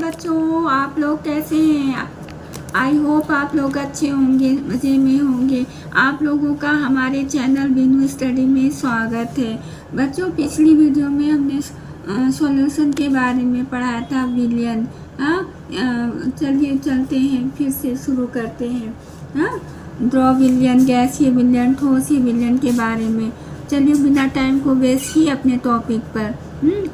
बच्चों, आप लोग कैसे हैं? आई होप आप लोग अच्छे होंगे, मज़े में होंगे। आप लोगों का हमारे चैनल बिनू स्टडी में स्वागत है। बच्चों, पिछली वीडियो में हमने सॉल्यूशन के बारे में पढ़ा था, विलयन। हाँ, चलिए चलते हैं, फिर से शुरू करते हैं। हाँ, ड्रॉ विलयन, गैसीय विलयन, ठोसीय विलयन के बारे में। चलिए बिना टाइम को वेस्ट किए अपने टॉपिक पर।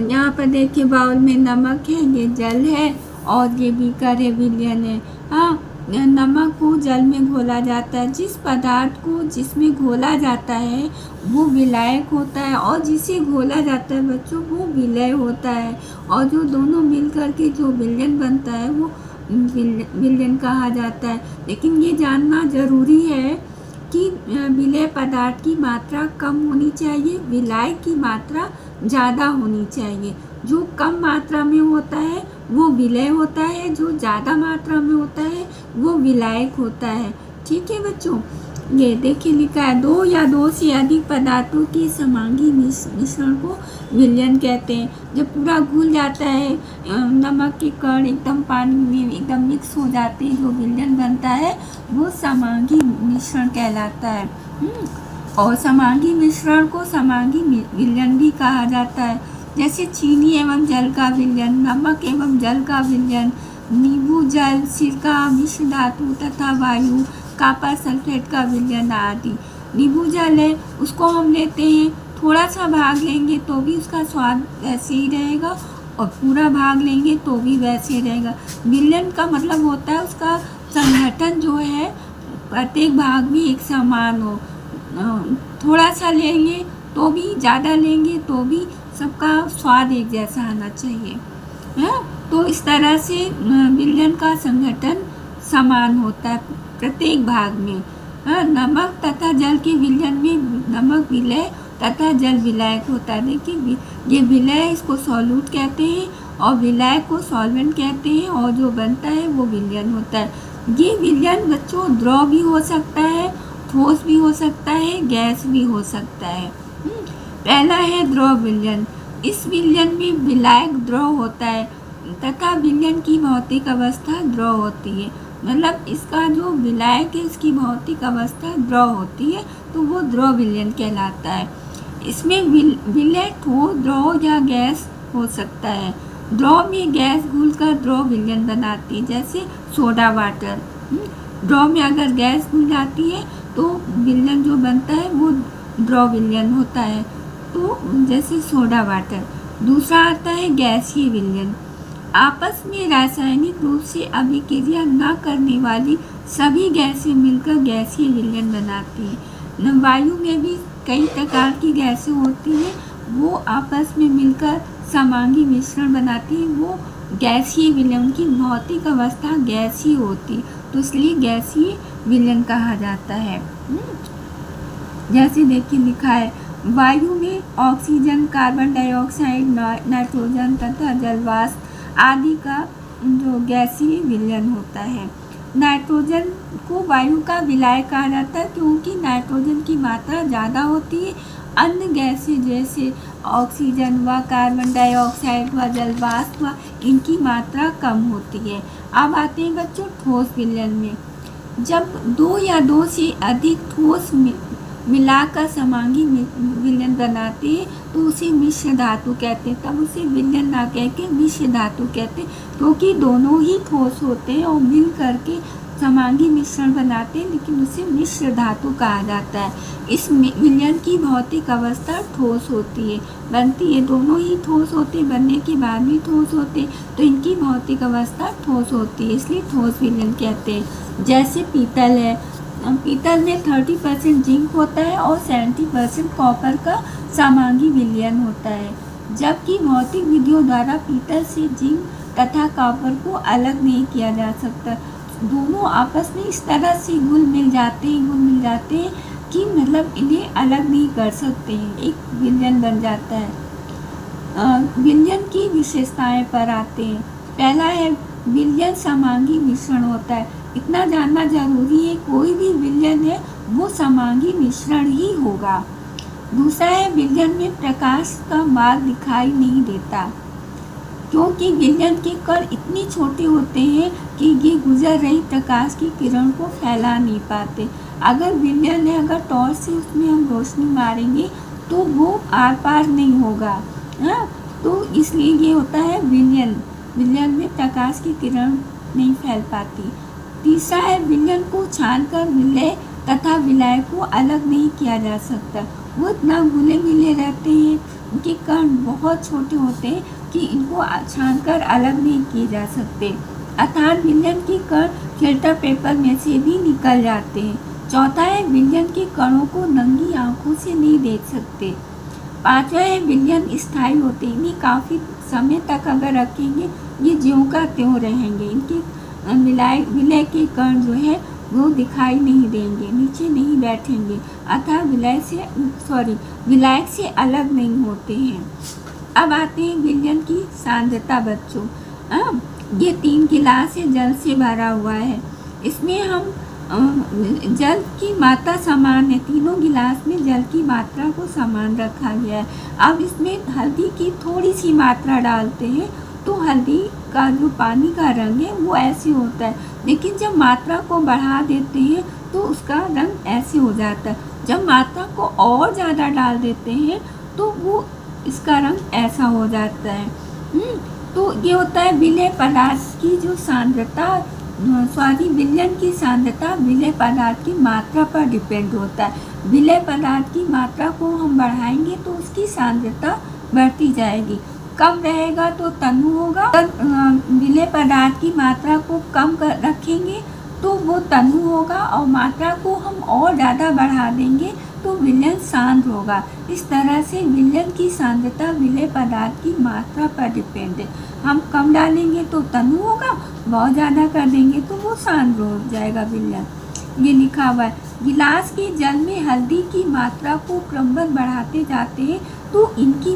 यहाँ पर देखिए, बाउल में नमक है, ये जल है, और ये बीकर है, विलयन है। हाँ, नमक को जल में घोला जाता है। जिस पदार्थ को जिसमें घोला जाता है वो विलायक होता है, और जिसे घोला जाता है बच्चों वो विलय होता है। और जो दोनों मिल कर के जो विलयन बनता है वो विलयन कहा जाता है। लेकिन ये जानना ज़रूरी है कि विलय पदार्थ की मात्रा कम होनी चाहिए, विलाय की मात्रा ज़्यादा होनी चाहिए। जो कम मात्रा में होता है वो विलय होता है, जो ज़्यादा मात्रा में होता है वो विलायक होता है। ठीक है बच्चों, ये देखिए लिखा है, दो या दो से अधिक पदार्थों के समांगी मिश्रण को विलयन कहते हैं। जब पूरा घुल जाता है, नमक के कण एकदम पानी में एकदम मिक्स हो जाते हैं, जो विलयन बनता है वो समांगी मिश्रण कहलाता है। और समांगी मिश्रण को समांगी विलयन भी कहा जाता है। जैसे चीनी एवं जल का विलयन, नमक एवं जल का विलयन, नींबू जल, सिरका, मिश्र धातु तथा वायु, कॉपर सल्फेट का विलयन आदि। नींबू जल है, उसको हम लेते हैं, थोड़ा सा भाग लेंगे तो भी उसका स्वाद वैसे ही रहेगा, और पूरा भाग लेंगे तो भी वैसे ही रहेगा। विलयन का मतलब होता है उसका संगठन जो है प्रत्येक भाग में एक समान हो। थोड़ा सा लेंगे तो भी, ज़्यादा लेंगे तो भी सबका स्वाद एक जैसा आना चाहिए। है, तो इस तरह से विलयन का संगठन समान होता है प्रत्येक भाग में। नमक तथा जल के विलयन में नमक विलय तथा जल विलायक होता है। देखिए, ये विलय इसको सॉल्यूट कहते हैं, और विलायक को सॉल्वेंट कहते हैं, और जो बनता है वो विलयन होता है। ये विलयन बच्चों द्रव भी हो सकता है, ठोस भी हो सकता है, गैस भी हो सकता है। पहला है द्रव विलयन। इस विलयन में विलायक द्रव होता है तथा विलयन की भौतिक अवस्था द्रव होती है। मतलब इसका जो विलायक है इसकी भौतिक अवस्था द्रव होती है, तो वो द्रव विलयन कहलाता है। इसमें विलय ठोस, द्रव या गैस हो सकता है। द्रव में गैस घुलकर द्रव विलयन बनाती है, जैसे सोडा वाटर। द्रव में अगर गैस घुल जाती है तो विलयन जो बनता है वो द्रव विलयन होता है, तो जैसे सोडा वाटर। दूसरा आता है गैसीय विलयन। आपस में रासायनिक रूप से अभिक्रिया न करने वाली सभी गैसें मिलकर गैसीय विलयन बनाती हैं। वायु में भी कई प्रकार की गैसें होती हैं, वो आपस में मिलकर समांगी मिश्रण बनाती हैं, वो गैसीय विलयन की भौतिक अवस्था गैसीय होती, तो इसलिए गैसीय विलयन कहा जाता है। जैसे देखिए लिखा है, वायु में ऑक्सीजन, कार्बन डाइऑक्साइड, नाइट्रोजन तथा जलवाष्प आदि का जो गैसीय विलयन होता है। नाइट्रोजन को वायु का विलायक कहा जाता है, क्योंकि नाइट्रोजन की मात्रा ज़्यादा होती है। अन्य गैसें जैसे ऑक्सीजन व कार्बन डाइऑक्साइड व जलवाष्प व इनकी मात्रा कम होती है। अब आते हैं बच्चों ठोस विलयन में। जब दो या दो से अधिक ठोस मिलाकर समांगी विलयन बनाते हैं तो उसे मिश्र धातु कहते हैं। तब उसे विलयन ना कह के मिश्र धातु कहते हैं, क्योंकि दोनों ही ठोस होते हैं और मिल करके समांगी मिश्रण बनाते हैं, लेकिन उसे मिश्र धातु कहा जाता है। इस विलयन की भौतिक अवस्था ठोस होती है, बनती है, दोनों ही ठोस होते हैं, बनने के बाद भी ठोस होते हैं, तो इनकी भौतिक अवस्था ठोस होती है, इसलिए ठोस विलयन कहते हैं। जैसे पीतल है, पीतल में 30% जिंक होता है और 70% कॉपर का समांगी विलयन होता है। जबकि भौतिक विधियों द्वारा पीतल से जिंक तथा कॉपर को अलग नहीं किया जा सकता। दोनों आपस में इस तरह से घुल मिल जाते हैं कि मतलब इन्हें अलग नहीं कर सकते हैं, एक विलयन बन जाता है। विलयन की विशेषताएं पर आते हैं। पहला है विलयन समांगी मिश्रण होता है। इतना जानना जरूरी है, कोई भी विलयन है वो समांगी मिश्रण ही होगा। दूसरा है विलयन में प्रकाश का मार्ग दिखाई नहीं देता। क्योंकि विलयन के कण इतनी छोटे होते हैं कि ये गुजर रही प्रकाश की किरण को फैला नहीं पाते। अगर विलयन है, अगर टॉर्च से उसमें हम रोशनी मारेंगे तो वो आर पार नहीं होगा। हाँ, तो इसलिए ये होता है विलयन। विलयन में प्रकाश की किरण नहीं फैल पाती। तीसरा है, विलयन को छानकर विलय तथा विलायक को अलग नहीं किया जा सकता। वो इतना घुले मिले रहते हैं, उनके कण बहुत छोटे होते हैं कि इनको छानकर अलग नहीं किए जा सकते। अर्थात विलयन के कण फिल्टर पेपर में से भी निकल जाते हैं। चौथा है, विलयन के कणों को नंगी आंखों से नहीं देख सकते। पांचवा है, विलयन स्थायी होते हैं, इन्हें काफ़ी समय तक अगर रखेंगे ये ज्यों का त्यों रहेंगे। इनके विलय के कण जो है वो दिखाई नहीं देंगे, नीचे नहीं बैठेंगे, अतः विलायक से अलग नहीं होते हैं। अब आते हैं विलयन की सांद्रता बच्चों। ये 3 गिलास है, जल से भरा हुआ है। इसमें हम जल की मात्रा समान है, तीनों गिलास में जल की मात्रा को समान रखा गया है। अब इसमें हल्दी की थोड़ी सी मात्रा डालते हैं तो हल्दी का जो पानी का रंग है वो ऐसे होता है, लेकिन जब मात्रा को बढ़ा देते हैं तो उसका रंग ऐसे हो जाता है। जब मात्रा को और ज़्यादा डाल देते हैं तो वो इसका रंग ऐसा हो जाता है। तो ये होता है विलय पदार्थ की जो सांद्रता, विलयन की सांद्रता विलय पदार्थ की मात्रा पर डिपेंड होता है। विलय पदार्थ की मात्रा को हम बढ़ाएंगे तो उसकी सांद्रता बढ़ती जाएगी। कम रहेगा तो तनु होगा, विलय पदार्थ की मात्रा को कम कर रखेंगे तो वो तनु होगा, और मात्रा को हम और ज़्यादा बढ़ा देंगे तो विलयन सांद्र होगा। इस तरह से विलयन की सांद्रता विलय पदार्थ की मात्रा पर डिपेंड है। हम कम डालेंगे तो तनु होगा, बहुत ज़्यादा कर देंगे तो वो सांद्र हो जाएगा विलयन। ये लिखा हुआ है, गिलास के जल में हल्दी की मात्रा को क्रमबद्ध बढ़ाते जाते हैं तो इनकी